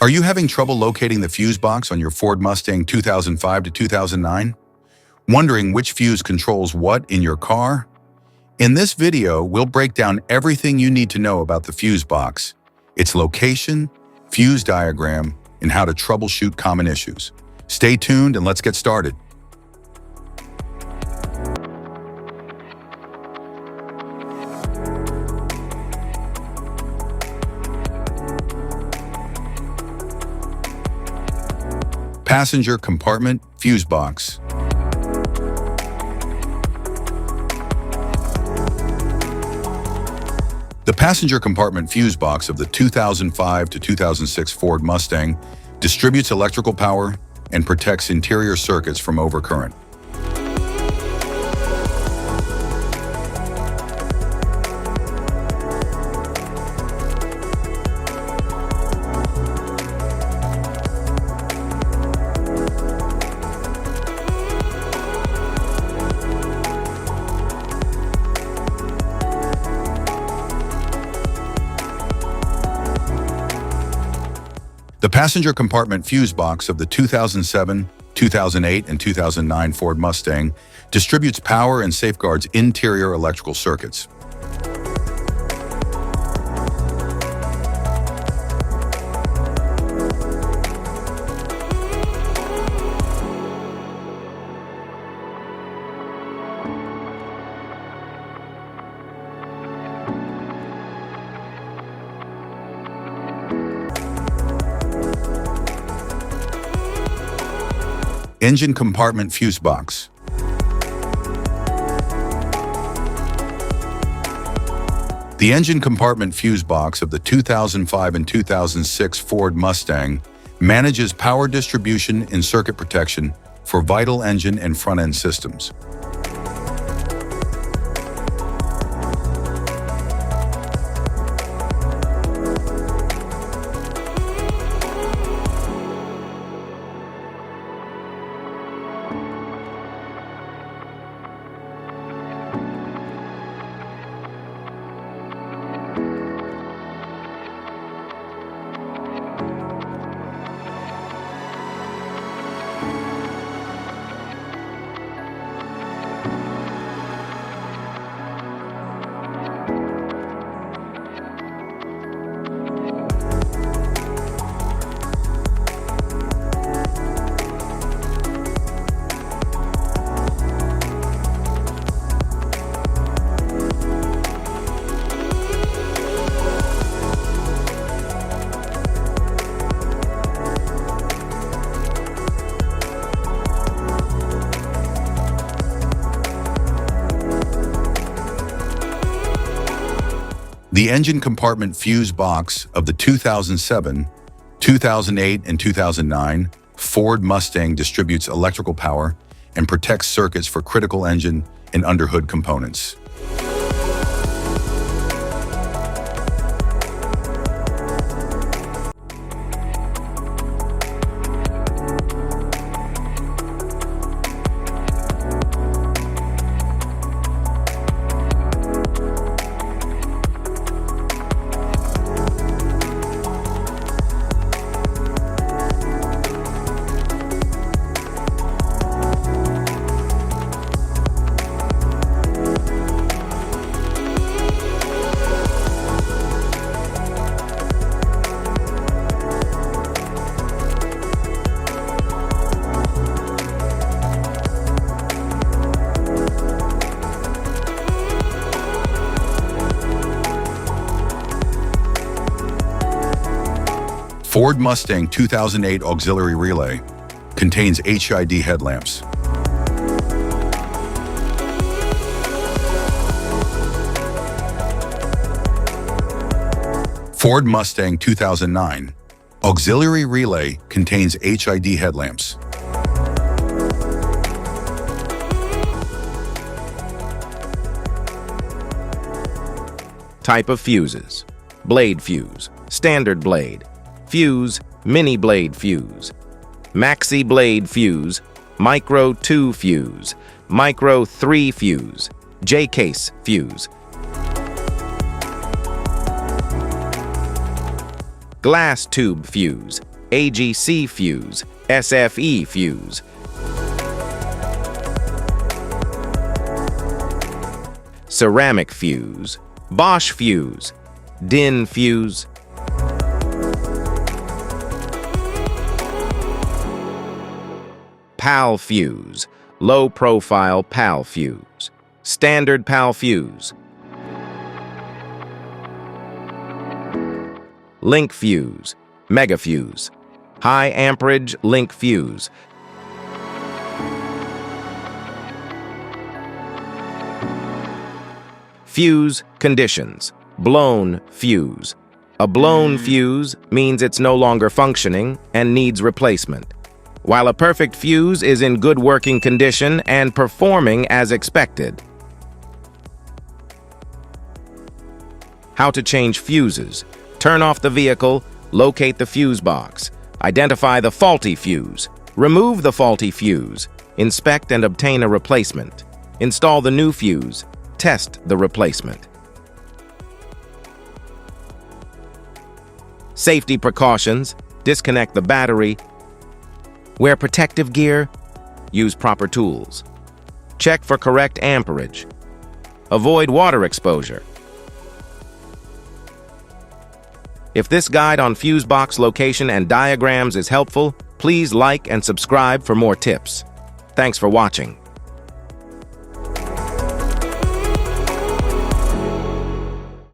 Are you having trouble locating the fuse box on your Ford Mustang 2005 to 2009? Wondering which fuse controls what in your car? In this video, we'll break down everything you need to know about the fuse box, its location, fuse diagram, and how to troubleshoot common issues. Stay tuned and let's get started. Passenger compartment fuse box. The passenger compartment fuse box of the 2005 to 2006 Ford Mustang distributes electrical power and protects interior circuits from overcurrent. The passenger compartment fuse box of the 2007, 2008, and 2009 Ford Mustang distributes power and safeguards interior electrical circuits. Engine compartment fuse box. The engine compartment fuse box of the 2005 and 2006 Ford Mustang manages power distribution and circuit protection for vital engine and front-end systems. The engine compartment fuse box of the 2007, 2008, and 2009 Ford Mustang distributes electrical power and protects circuits for critical engine and underhood components. Ford Mustang 2008 auxiliary relay contains HID headlamps. Ford Mustang 2009 auxiliary relay contains HID headlamps. Type of fuses: blade fuse, standard blade, fuse, mini blade fuse, maxi blade fuse, micro 2 fuse, micro 3 fuse, J-case fuse, glass tube fuse, AGC fuse, SFE fuse. Ceramic fuse, Bosch fuse, DIN fuse. PAL fuse, low profile PAL fuse, standard PAL fuse. Link fuse, mega fuse, high amperage link fuse. Fuse conditions, blown fuse. A blown fuse means it's no longer functioning and needs replacement, while a perfect fuse is in good working condition and performing as expected. How to change fuses. Turn off the vehicle, locate the fuse box, identify the faulty fuse, remove the faulty fuse, inspect and obtain a replacement, install the new fuse, test the replacement. Safety precautions. Disconnect the battery. Wear protective gear. Use proper tools. Check for correct amperage. Avoid water exposure. If this guide on fuse box location and diagrams is helpful, please like and subscribe for more tips. Thanks for watching.